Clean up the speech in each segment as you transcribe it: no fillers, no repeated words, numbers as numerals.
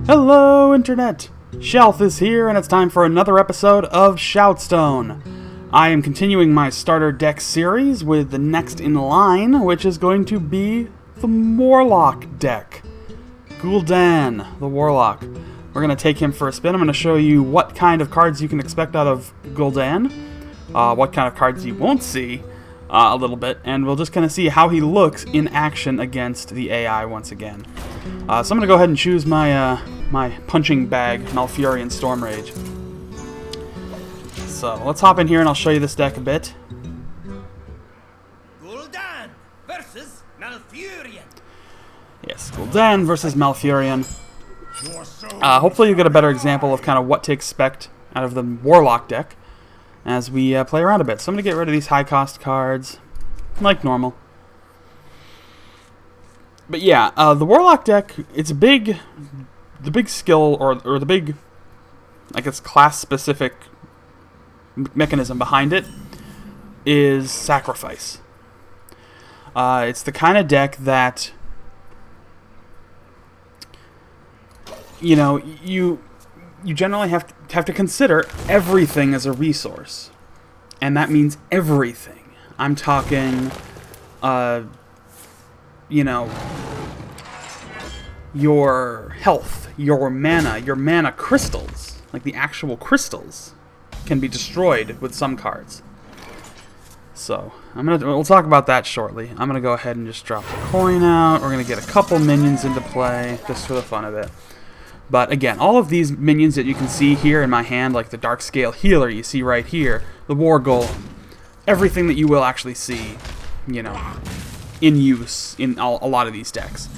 Hello, Internet! Shalthis here, and it's time for another episode of ShoutStone. I am continuing my starter deck series with the next in line, which is going to be the Warlock deck. Gul'dan, the Warlock. We're going to take him for a spin. I'm going to show you what kind of cards you can expect out of Gul'dan, what kind of cards you won't see a little bit, and we'll just kind of see how he looks in action against the AI once again. So I'm going to go ahead and choose my my punching bag, Malfurion Stormrage. So let's hop in here and I'll show you this deck a bit. Gul'dan versus Malfurion. Yes, Gul'dan versus Malfurion. Hopefully you get a better example of kind of what to expect out of the Warlock deck as we play around a bit. So I'm going to get rid of these high cost cards, like normal. But yeah, the Warlock deck, it's the big skill, or the big, I guess, class-specific mechanism behind it is sacrifice. It's the kind of deck that, you know, you generally have to consider everything as a resource, and that means everything. I'm talking, you know, your health, your mana crystals, like the actual crystals, can be destroyed with some cards. So we'll talk about that shortly. I'm gonna go ahead and just drop the coin out. We're gonna get a couple minions into play just for the fun of it. But again, all of these minions that you can see here in my hand, like the Dark Scale Healer you see right here, the War Golem, everything that you will actually see, you know, in use in a lot of these decks.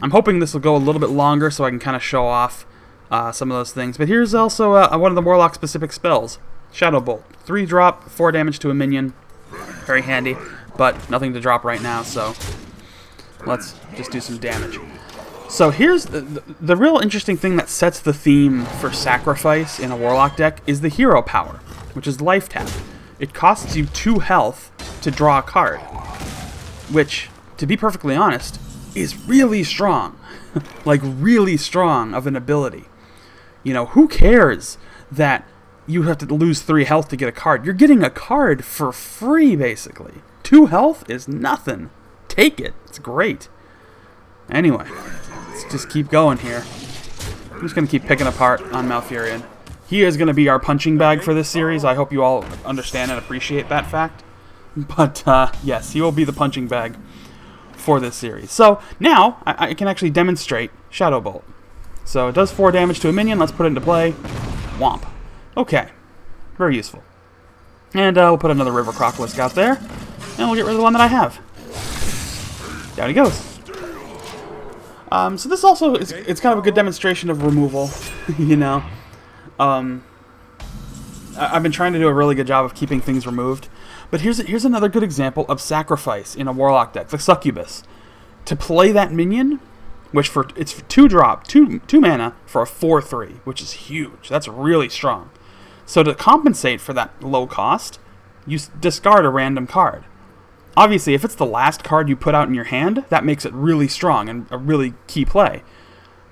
I'm hoping this will go a little bit longer so I can kind of show off some of those things. But here's also one of the Warlock specific spells, Shadow Bolt. 3-drop, 4 damage to a minion. Very handy, but nothing to drop right now, so let's just do some damage. So here's the real interesting thing that sets the theme for sacrifice in a Warlock deck is the hero power, which is life tap. It costs you 2 health to draw a card, which, to be perfectly honest, is really strong. Like, really strong of an ability. You know, who cares that you have to lose 3 health to get a card? You're getting a card for free, basically. 2 health is nothing. Take it. It's great. Anyway, let's just keep going here. I'm just going to keep picking apart on Malfurion. He is going to be our punching bag for this series. I hope you all understand and appreciate that fact. But, yes, he will be the punching bag for this series. So, now, I can actually demonstrate Shadow Bolt. So, it does 4 damage to a minion. Let's put it into play. Womp. Okay. Very useful. And we'll put another River Crocolisk out there. And we'll get rid of the one that I have. Down he goes. So this also is kind of a good demonstration of removal, you know. I've been trying to do a really good job of keeping things removed. But here's another good example of sacrifice in a Warlock deck, the Succubus. To play that minion, which it's 2-drop, 2 mana for a 4/3, which is huge. That's really strong. So to compensate for that low cost, you discard a random card. Obviously, if it's the last card you put out in your hand, that makes it really strong and a really key play.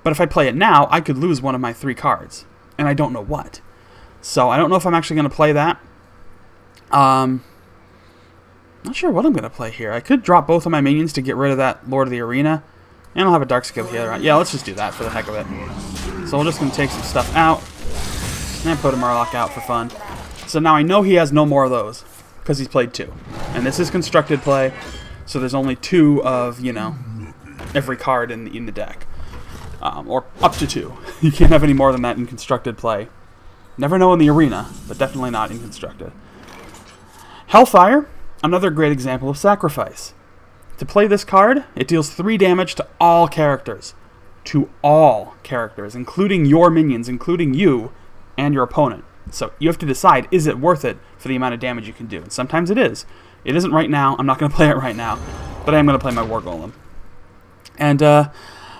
But if I play it now, I could lose one of my 3 cards, and I don't know what. So I don't know if I'm actually going to play that. Not sure what I'm going to play here. I could drop both of my minions to get rid of that Lord of the Arena. And I'll have a Dark Scale Healer. Yeah, let's just do that for the heck of it. So we're just going to take some stuff out. And put a Murloc out for fun. So now I know he has no more of those. Because he's played 2. And this is constructed play. So there's only 2 of, you know, every card in the deck. Or up to 2. You can't have any more than that in constructed play. Never know in the arena, but definitely not in constructed. Hellfire. Another great example of sacrifice. To play this card, it deals 3 damage to all characters. To all characters, including your minions, including you and your opponent. So you have to decide, is it worth it for the amount of damage you can do? And sometimes it is. It isn't right now. I'm not going to play it right now. But I am going to play my War Golem. And I'm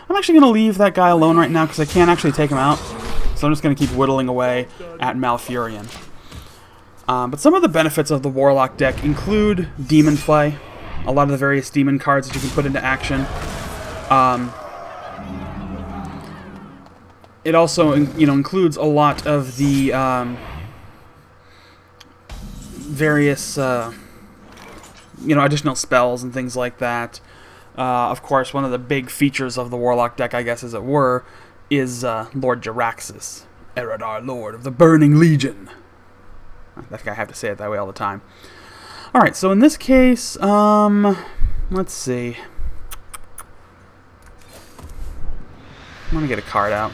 actually going to leave that guy alone right now because I can't actually take him out. So I'm just going to keep whittling away at Malfurion. But some of the benefits of the Warlock deck include demon play. A lot of the various demon cards that you can put into action. it also, includes a lot of the various, additional spells and things like that. Of course, one of the big features of the Warlock deck, I guess, as it were, is Lord Jaraxxus, Eredar, Lord of the Burning Legion. I think I have to say it that way all the time. Alright, so in this case, let's see. Let me get a card out.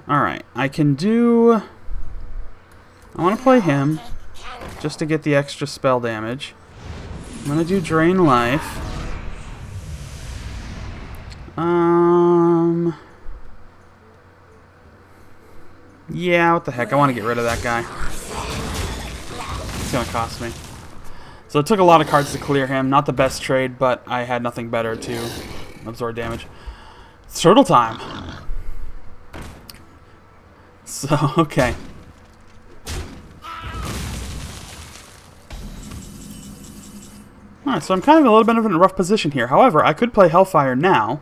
Alright, I want to play him, just to get the extra spell damage. I'm going to do Drain Life. Yeah, what the heck, I want to get rid of that guy. It's going to cost me. So it took a lot of cards to clear him. Not the best trade, but I had nothing better to absorb damage. It's turtle time. So, okay. Alright, so I'm kind of a little bit of in a rough position here. However, I could play Hellfire now,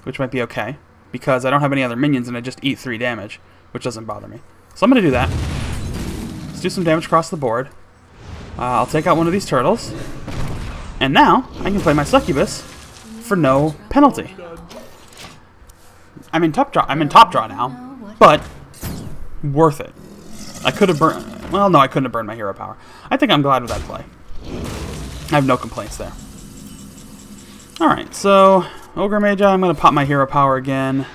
which might be okay, because I don't have any other minions and I just eat 3 damage, which doesn't bother me. So I'm going to do that. Let's do some damage across the board. I'll take out one of these turtles. And now, I can play my Succubus for no penalty. I'm in top draw now, but worth it. I could have burned... Well, no, I couldn't have burned my hero power. I think I'm glad with that play. I have no complaints there. Alright, so... Ogre Magi, I'm going to pop my hero power again.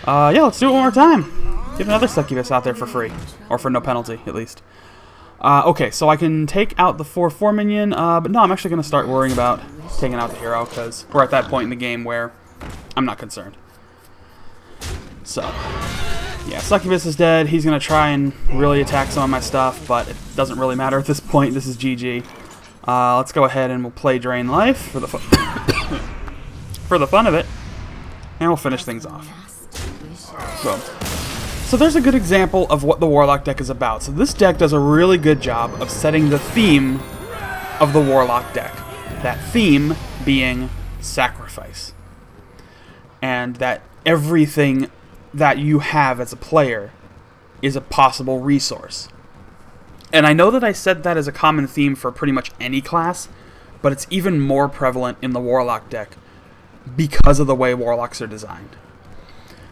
Yeah, let's do it one more time. Get another Succubus out there for free. Or for no penalty, at least. Okay, so I can take out the 4/4 minion, but no, I'm actually going to start worrying about taking out the hero, because we're at that point in the game where I'm not concerned. So, yeah, Succubus is dead. He's going to try and really attack some of my stuff, but it doesn't really matter at this point. This is GG. Let's go ahead and we'll play Drain Life for the for the fun of it, and we'll finish things off. So there's a good example of what the Warlock deck is about. So this deck does a really good job of setting the theme of the Warlock deck. That theme being sacrifice. And that everything that you have as a player is a possible resource. And I know that I said that as a common theme for pretty much any class, but it's even more prevalent in the Warlock deck because of the way Warlocks are designed.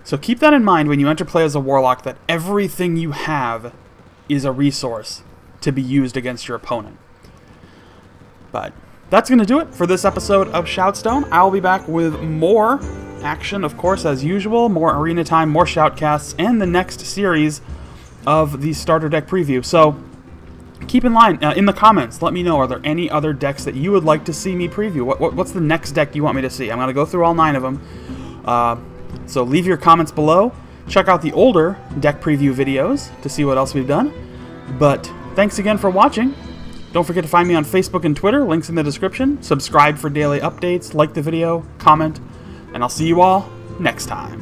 So keep that in mind when you enter play as a Warlock, that everything you have is a resource to be used against your opponent. But that's going to do it for this episode of ShoutStone. I'll be back with more action, of course, as usual, more arena time, more shoutcasts, and the next series of the starter deck preview. So keep in line, in the comments, let me know, are there any other decks that you would like to see me preview? What's the next deck you want me to see? I'm going to go through all 9 of them. So leave your comments below. Check out the older deck preview videos to see what else we've done. But thanks again for watching. Don't forget to find me on Facebook and Twitter, links in the description. Subscribe for daily updates, like the video, comment, and I'll see you all next time.